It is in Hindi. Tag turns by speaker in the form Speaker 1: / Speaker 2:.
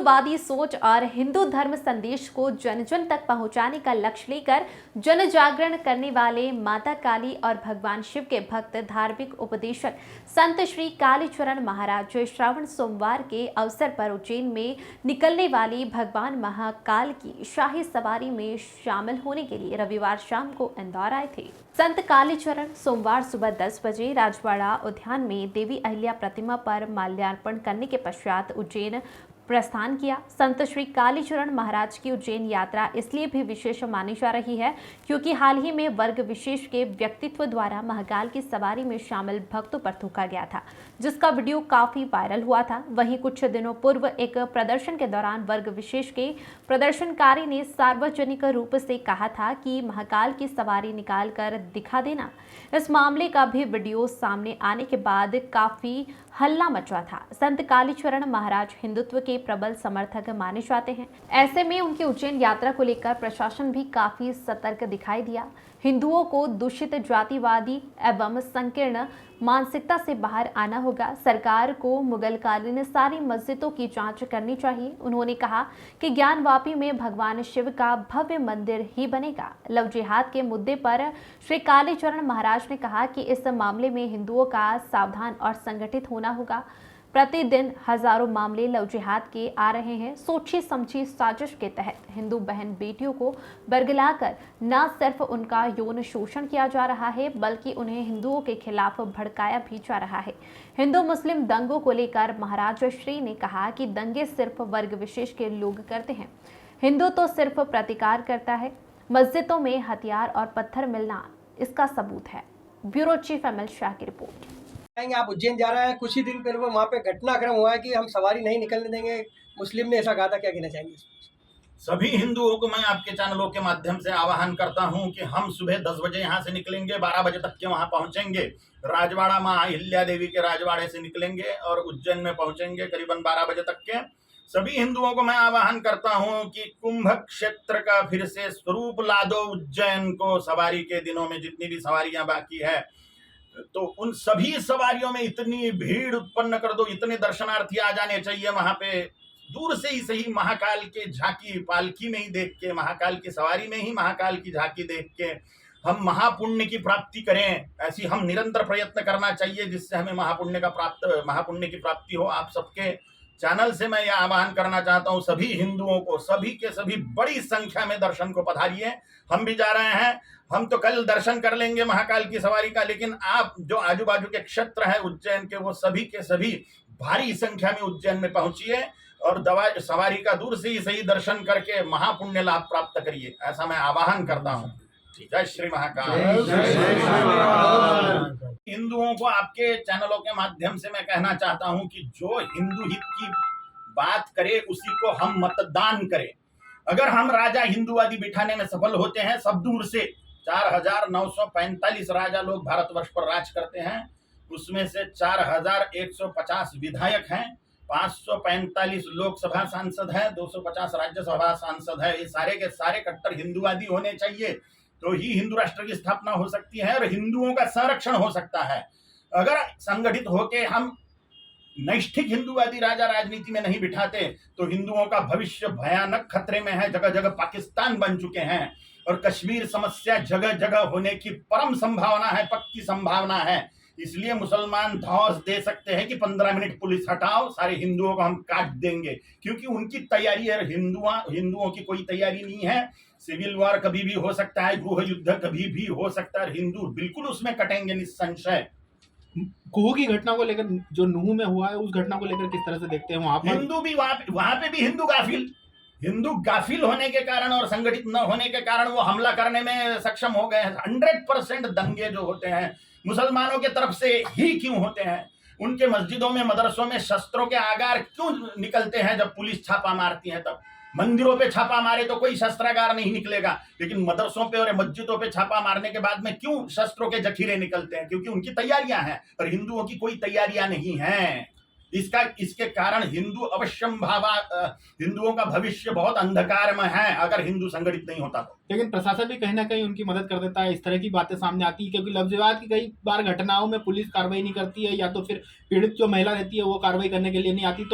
Speaker 1: हिंदूवादी सोच और हिंदू धर्म संदेश को जन जन तक पहुंचाने का लक्ष्य लेकर जन जागरण करने वाले माता काली और भगवान शिव के भक्त धार्मिक उपदेशक संत श्री कालीचरण महाराज श्रावण सोमवार के अवसर पर उज्जैन में निकलने वाली भगवान महाकाल की शाही सवारी में शामिल होने के लिए रविवार शाम को इंदौर आए थे। संत कालीचरण सोमवार सुबह 10 बजे राजवाड़ा उद्यान में देवी अहिल्या प्रतिमा पर माल्यार्पण करने के पश्चात उज्जैन प्रस्थान किया। संत श्री कालीचरण महाराज की उज्जैन यात्रा इसलिए भी विशेष मानी जा रही है क्योंकि हाल ही में वर्ग विशेष के व्यक्तित्व द्वारा महाकाल की सवारी में शामिल भक्तों पर थूका गया था, जिसका वीडियो काफी वायरल हुआ था। वहीं कुछ दिनों पूर्व एक प्रदर्शन के दौरान वर्ग विशेष के प्रदर्शनकारी ने सार्वजनिक रूप से कहा था कि महाकाल की सवारी निकाल कर दिखा देना। इस मामले का भी वीडियो सामने आने के बाद काफी हल्ला मचा था। संत कालीचरण महाराज हिंदुत्व के प्रबल समर्थक माने जाते हैं। ऐसे में उनकी उज्जैन यात्रा को लेकर प्रशासन भी काफी सतर्क दिखाई दिया। हिंदुओं को दूषित जातिवादी एवं संकीर्ण मानसिकता से बाहर आना होगा। सरकार को मुगलकालीन सारी मस्जिदों की जांच करनी चाहिए। उन्होंने कहा कि ज्ञानवापी में भगवान शिव का भव्य मंदिर ही बनेगा। लव जिहाद के मुद्दे पर श्री कालीचरण महाराज ने कहा कि इस मामले में हिंदुओं का सावधान और संगठित होना होगा। प्रतिदिन हजारों मामले लव जिहाद के आ रहे हैं। सोची समझी साजिश के तहत हिंदू बहन बेटियों को बरगलाकर न सिर्फ उनका यौन शोषण किया जा रहा है बल्कि उन्हें हिंदुओं के खिलाफ भड़काया भी जा रहा है। हिंदू मुस्लिम दंगों को लेकर महाराज श्री ने कहा कि दंगे सिर्फ वर्ग विशेष के लोग करते हैं, हिंदू तो सिर्फ प्रतिकार करता है। मस्जिदों में हथियार और पत्थर मिलना इसका सबूत है। ब्यूरो चीफ एमएल शाह की रिपोर्ट।
Speaker 2: आप उज्जैन जा रहे हैं, कुछ ही दिन पहले वहाँ पे घटनाक्रम हुआ है कि हम सवारी नहीं निकलने देंगे, मुस्लिम ने ऐसा कहा था। क्या कहना चाहेंगे?
Speaker 3: सभी हिंदुओं को मैं आपके चैनलों के माध्यम से आह्वान करता हूं कि हम सुबह 10 बजे यहाँ से निकलेंगे, 12 बजे तक के वहाँ पहुंचेंगे। राजवाड़ा माँ अहिल्या देवी के राजवाड़े से निकलेंगे और उज्जैन में पहुंचेंगे करीबन 12 बजे तक के। सभी हिंदुओं को मैं आह्वान करता हूं कि कुंभ क्षेत्र का फिर से स्वरूप ला दो उज्जैन को। सवारी के दिनों में जितनी भी सवारियां बाकी है तो उन सभी सवारियों में इतनी भीड़ उत्पन्न कर दो, इतने दर्शनार्थी आ जाने चाहिए वहां पे। दूर से ही सही महाकाल के झांकी पालकी में ही देख के, महाकाल की सवारी में ही महाकाल की झांकी देख के हम महापुण्य की प्राप्ति करें। ऐसी हम निरंतर प्रयत्न करना चाहिए जिससे हमें महापुण्य की प्राप्ति हो। आप सबके चैनल से मैं यह आह्वान करना चाहता हूं सभी हिंदुओं को, सभी के सभी बड़ी संख्या में दर्शन को पधारिए। हम भी जा रहे हैं, हम तो कल दर्शन कर लेंगे महाकाल की सवारी का, लेकिन आप जो आजू बाजू के क्षेत्र है उज्जैन के, वो सभी के सभी भारी संख्या में उज्जैन में पहुंचिए और सवारी का दूर से ही सही दर्शन करके महापुण्य लाभ प्राप्त करिए। ऐसा मैं आह्वान करता हूं। जय श्री महाकाल। हिंदुओं को आपके चैनलों के माध्यम से मैं कहना चाहता हूं कि जो हिंदू हित की बात करे उसी को हम मतदान करें। अगर हम राजा हिंदूवादी बिठाने में सफल होते हैं, सब दूर से 4945 राजा लोग भारतवर्ष पर राज करते हैं, उसमें से 4150 विधायक हैं, 545 लोकसभा सांसद है, 250 राज्यसभा सांसद है। ये सारे के सारे कट्टर हिंदूवादी होने चाहिए, तो ही हिंदू राष्ट्र की स्थापना हो सकती है और हिंदुओं का संरक्षण हो सकता है। अगर संगठित होके हम नैष्ठिक हिंदूवादी राजा राजनीति में नहीं बिठाते तो हिंदुओं का भविष्य भयानक खतरे में है। जगह जगह पाकिस्तान बन चुके हैं और कश्मीर समस्या जगह जगह होने की परम संभावना है, पक्की संभावना है। इसलिए मुसलमान धौस दे सकते हैं कि 15 मिनट पुलिस हटाओ, सारे हिंदुओं को हम काट देंगे, क्योंकि उनकी तैयारी है। हिंदुओं की कोई तैयारी नहीं है। सिविल वॉर कभी भी हो सकता है, गृह युद्ध कभी भी हो सकता है, हिंदू बिल्कुल उसमें कटेंगे निसंशय।
Speaker 4: कुहू की घटना को लेकर, जो नूह में हुआ है, उस घटना को लेकर किस तरह से देखते हैं? वहां पर
Speaker 3: हिंदू भी वहां पे भी हिंदू गाफिल होने के कारण और संगठित न होने के कारण वो हमला करने में सक्षम हो गए हैं। 100% दंगे जो होते हैं मुसलमानों के तरफ से ही क्यों होते हैं? उनके मस्जिदों में, मदरसों में शस्त्रों के आगार क्यों निकलते हैं? जब पुलिस छापा मारती है तब। मंदिरों पे छापा मारे तो कोई शस्त्रागार नहीं निकलेगा, लेकिन मदरसों पे और मस्जिदों पे छापा मारने के बाद में क्यों शस्त्रों के जखीरे निकलते हैं? क्योंकि उनकी तैयारियां हैं और हिंदुओं की कोई तैयारियां नहीं हैं। इसके कारण हिंदुओं का भविष्य बहुत अंधकार में है अगर हिंदू संगठित नहीं होता तो।
Speaker 4: लेकिन प्रशासन भी कहीं ना कहीं उनकी मदद कर देता है। इस तरह की बातें सामने आती है क्योंकि लव जिहाद की कई बार घटनाओं में पुलिस कार्रवाई नहीं करती है, या तो फिर पीड़ित जो महिला रहती है वो कार्रवाई करने के लिए नहीं आती। तो